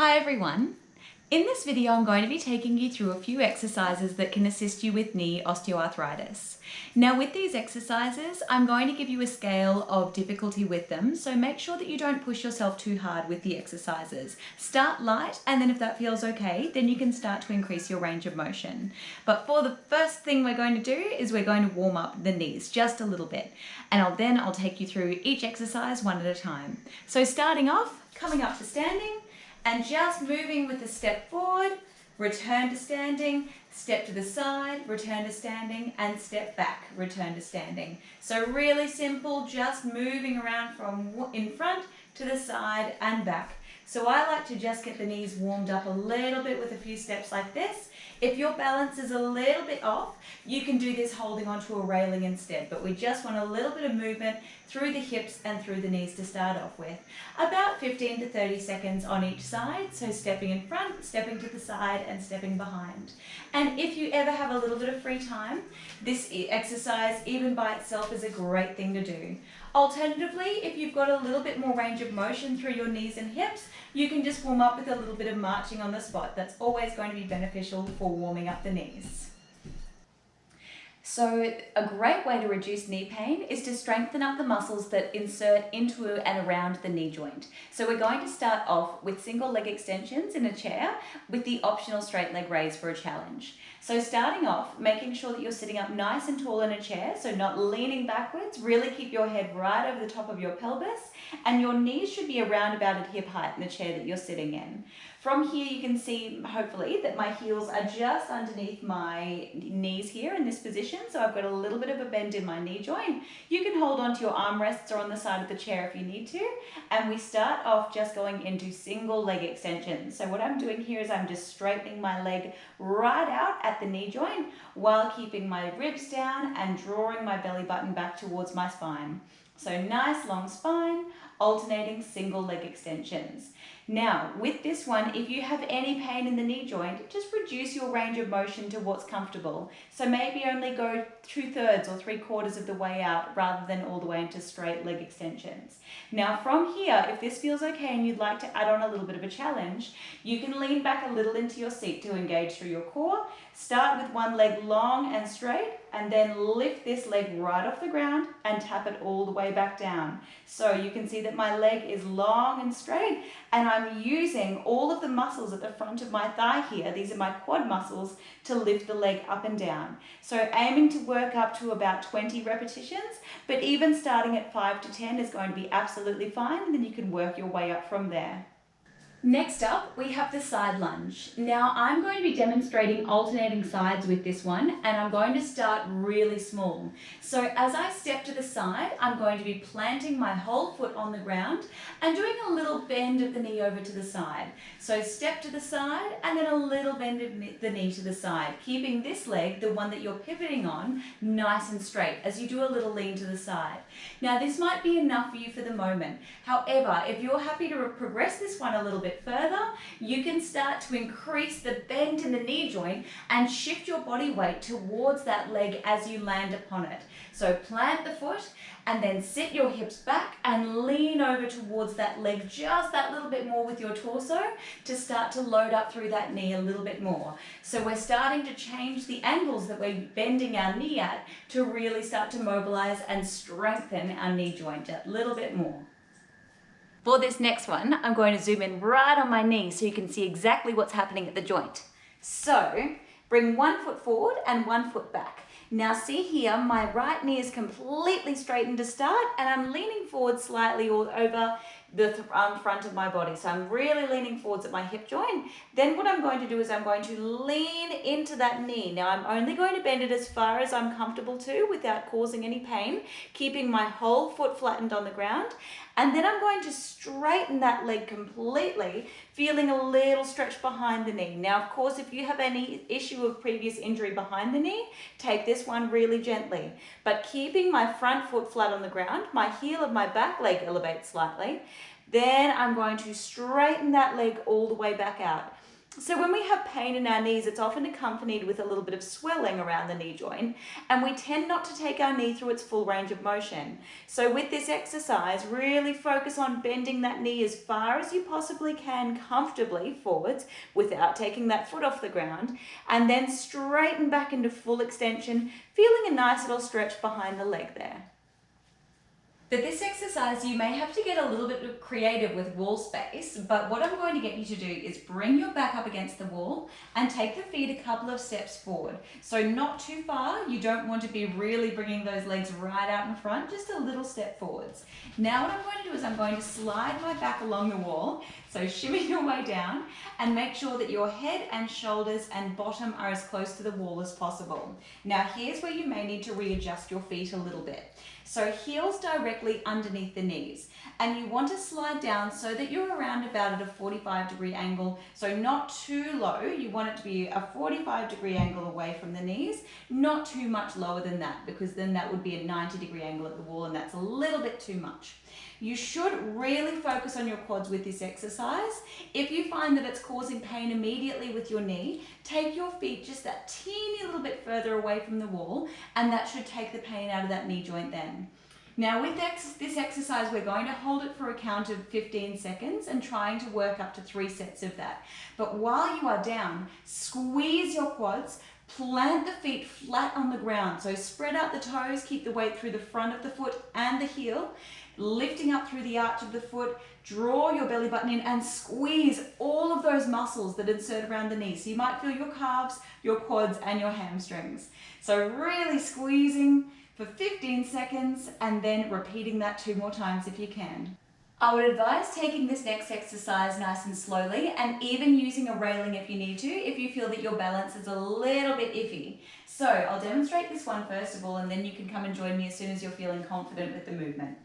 Hi everyone. In this video I'm going to be taking you through a few exercises that can assist you with knee osteoarthritis. Now with these exercises I'm going to give you a scale of difficulty with them, so make sure that you don't push yourself too hard with the exercises. Start light, and then if that feels okay then you can start to increase your range of motion. But for the first thing we're going to do is we're going to warm up the knees just a little bit, and I'll take you through each exercise one at a time. So starting off, coming up to standing, and just moving with a step forward, return to standing, step to the side, return to standing, and step back, return to standing. So really simple, just moving around from in front to the side and back. So I like to just get the knees warmed up a little bit with a few steps like this. If your balance is a little bit off, you can do this holding onto a railing instead, but we just want a little bit of movement through the hips and through the knees to start off with. About 15 to 30 seconds on each side, so stepping in front, stepping to the side, and stepping behind. And if you ever have a little bit of free time, this exercise, even by itself, is a great thing to do. Alternatively, if you've got a little bit more range of motion through your knees and hips, you can just warm up with a little bit of marching on the spot. That's always going to be beneficial for warming up the knees. So a great way to reduce knee pain is to strengthen up the muscles that insert into and around the knee joint. So we're going to start off with single leg extensions in a chair with the optional straight leg raise for a challenge. So starting off, making sure that you're sitting up nice and tall in a chair, so not leaning backwards. Really keep your head right over the top of your pelvis, and your knees should be around about at hip height in the chair that you're sitting in. From here you can see, hopefully, that my heels are just underneath my knees here in this position, so I've got a little bit of a bend in my knee joint. You can hold onto your armrests or on the side of the chair if you need to, and we start off just going into single leg extensions. So what I'm doing here is I'm just straightening my leg right out at the knee joint while keeping my ribs down and drawing my belly button back towards my spine. So nice long spine, alternating single leg extensions. Now, with this one, if you have any pain in the knee joint, just reduce your range of motion to what's comfortable. So maybe only go 2/3 or 3/4 of the way out rather than all the way into straight leg extensions. Now from here, if this feels okay and you'd like to add on a little bit of a challenge, you can lean back a little into your seat to engage through your core. Start with one leg long and straight, and then lift this leg right off the ground and tap it all the way back down. So you can see that my leg is long and straight, and I'm using all of the muscles at the front of my thigh here, these are my quad muscles, to lift the leg up and down. So aiming to work up to about 20 repetitions, but even starting at 5 to 10 is going to be absolutely fine, and then you can work your way up from there. Next up, we have the side lunge. Now I'm going to be demonstrating alternating sides with this one, and I'm going to start really small. So as I step to the side, I'm going to be planting my whole foot on the ground and doing a little bend of the knee over to the side. So step to the side and then a little bend of the knee to the side, keeping this leg, the one that you're pivoting on, nice and straight as you do a little lean to the side. Now this might be enough for you for the moment. However, if you're happy to progress this one a little bit further, you can start to increase the bend in the knee joint and shift your body weight towards that leg as you land upon it. So plant the foot and then sit your hips back and lean over towards that leg just that little bit more with your torso to start to load up through that knee a little bit more. So we're starting to change the angles that we're bending our knee at to really start to mobilize and strengthen our knee joint a little bit more. For this next one, I'm going to zoom in right on my knee so you can see exactly what's happening at the joint. So, bring one foot forward and one foot back. Now see here, my right knee is completely straightened to start, and I'm leaning forward slightly all over the front of my body. So I'm really leaning forwards at my hip joint. Then what I'm going to do is I'm going to lean into that knee. Now I'm only going to bend it as far as I'm comfortable to without causing any pain, keeping my whole foot flattened on the ground. And then I'm going to straighten that leg completely, feeling a little stretch behind the knee. Now, of course, if you have any issue of previous injury behind the knee, take this one really gently. But keeping my front foot flat on the ground, my heel of my back leg elevates slightly. Then I'm going to straighten that leg all the way back out. So when we have pain in our knees, it's often accompanied with a little bit of swelling around the knee joint, and we tend not to take our knee through its full range of motion. So with this exercise, really focus on bending that knee as far as you possibly can comfortably forwards without taking that foot off the ground, and then straighten back into full extension, feeling a nice little stretch behind the leg there. For this exercise, you may have to get a little bit creative with wall space, but what I'm going to get you to do is bring your back up against the wall and take the feet a couple of steps forward. So not too far, you don't want to be really bringing those legs right out in front, just a little step forwards. Now what I'm going to do is I'm going to slide my back along the wall, so shimmy your way down and make sure that your head and shoulders and bottom are as close to the wall as possible. Now here's where you may need to readjust your feet a little bit. So heels directly underneath the knees, and you want to slide down so that you're around about at a 45-degree angle, so not too low. You want it to be a 45-degree angle away from the knees, not too much lower than that, because then that would be a 90-degree angle at the wall, and that's a little bit too much. You should really focus on your quads with this exercise. If you find that it's causing pain immediately with your knee, take your feet just that teeny little bit further away from the wall, and that should take the pain out of that knee joint then. Now with this exercise, we're going to hold it for a count of 15 seconds and trying to work up to 3 sets of that. But while you are down, squeeze your quads, plant the feet flat on the ground. So spread out the toes, keep the weight through the front of the foot and the heel, lifting up through the arch of the foot, draw your belly button in and squeeze all of those muscles that insert around the knee. So you might feel your calves, your quads and your hamstrings. So really squeezing for 15 seconds and then repeating that 2 more times if you can. I would advise taking this next exercise nice and slowly, and even using a railing if you need to, if you feel that your balance is a little bit iffy. So I'll demonstrate this one first of all, and then you can come and join me as soon as you're feeling confident with the movement.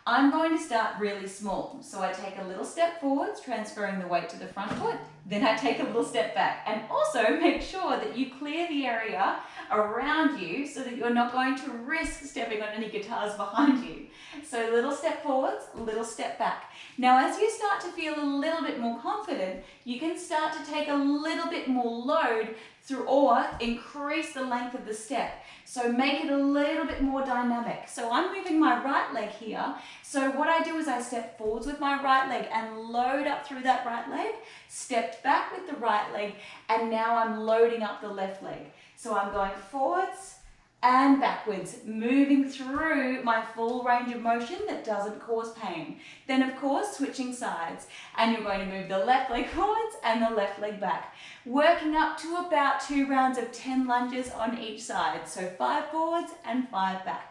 I'm going to start really small. So I take a little step forwards, transferring the weight to the front foot. Then I take a little step back, and also make sure that you clear the area around you so that you're not going to risk stepping on any guitars behind you. So little step forwards, little step back. Now as you start to feel a little bit more confident, you can start to take a little bit more load through or increase the length of the step. So make it a little bit more dynamic. So I'm moving my right leg here. So what I do is I step forwards with my right leg and load up through that right leg, stepped back with the right leg, and now I'm loading up the left leg. So I'm going forwards and backwards, moving through my full range of motion that doesn't cause pain. Then of course, switching sides, and you're going to move the left leg forwards and the left leg back, working up to about 2 rounds of 10 lunges on each side. So 5 forwards and 5 back.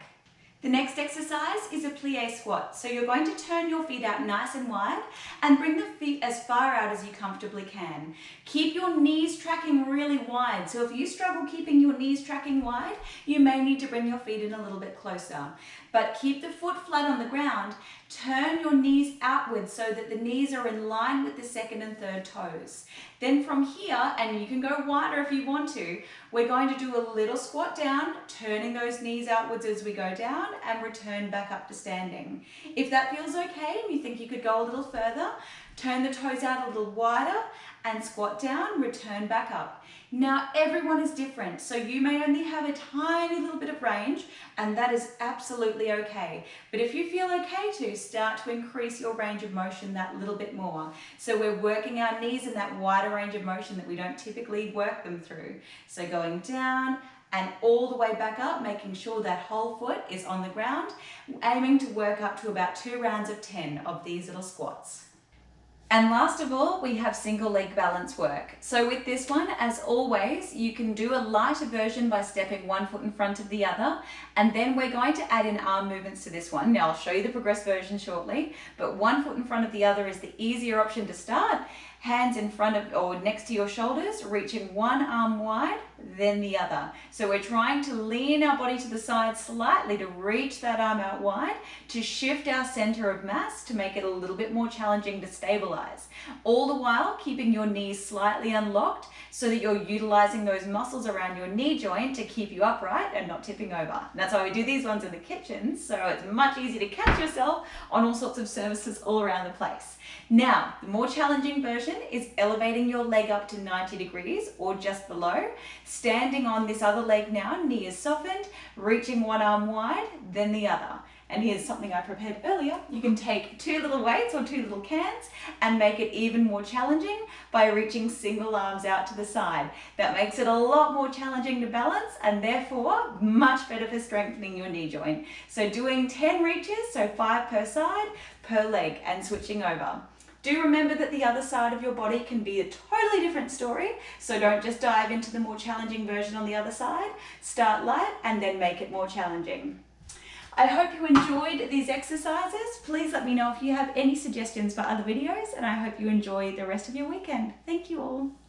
The next exercise is a plie squat. So you're going to turn your feet out nice and wide and bring the feet as far out as you comfortably can. Keep your knees tracking really wide. So if you struggle keeping your knees tracking wide, you may need to bring your feet in a little bit closer. But keep the foot flat on the ground. Turn your knees outwards so that the knees are in line with the second and third toes. Then from here, and you can go wider if you want to, we're going to do a little squat down, turning those knees outwards as we go down and return back up to standing. If that feels okay and you think you could go a little further, turn the toes out a little wider and squat down, return back up. Now everyone is different, so you may only have a tiny little bit of range, and that is absolutely okay. But if you feel okay to, start to increase your range of motion that little bit more. So we're working our knees in that wider range of motion that we don't typically work them through. So going down and all the way back up, making sure that whole foot is on the ground, aiming to work up to about 2 rounds of 10 of these little squats. And last of all, we have single leg balance work. So with this one, as always, you can do a lighter version by stepping 1 foot in front of the other, and then we're going to add in arm movements to this one. Now I'll show you the progressed version shortly, but 1 foot in front of the other is the easier option to start. Hands in front of or next to your shoulders, reaching one arm wide, then the other. So we're trying to lean our body to the side slightly to reach that arm out wide, to shift our center of mass to make it a little bit more challenging to stabilize. exercise. All the while keeping your knees slightly unlocked so that you're utilizing those muscles around your knee joint to keep you upright and not tipping over. And that's why we do these ones in the kitchen, so it's much easier to catch yourself on all sorts of surfaces all around the place. Now, the more challenging version is elevating your leg up to 90 degrees or just below, standing on this other leg now, knee is softened, reaching one arm wide, then the other. And here's something I prepared earlier. You can take 2 little weights or 2 little cans and make it even more challenging by reaching single arms out to the side. That makes it a lot more challenging to balance and therefore much better for strengthening your knee joint. So doing 10 reaches, so 5 per side, per leg, and switching over. Do remember that the other side of your body can be a totally different story, so don't just dive into the more challenging version on the other side. Start light and then make it more challenging. I hope you enjoyed these exercises. Please let me know if you have any suggestions for other videos, and I hope you enjoy the rest of your weekend. Thank you all.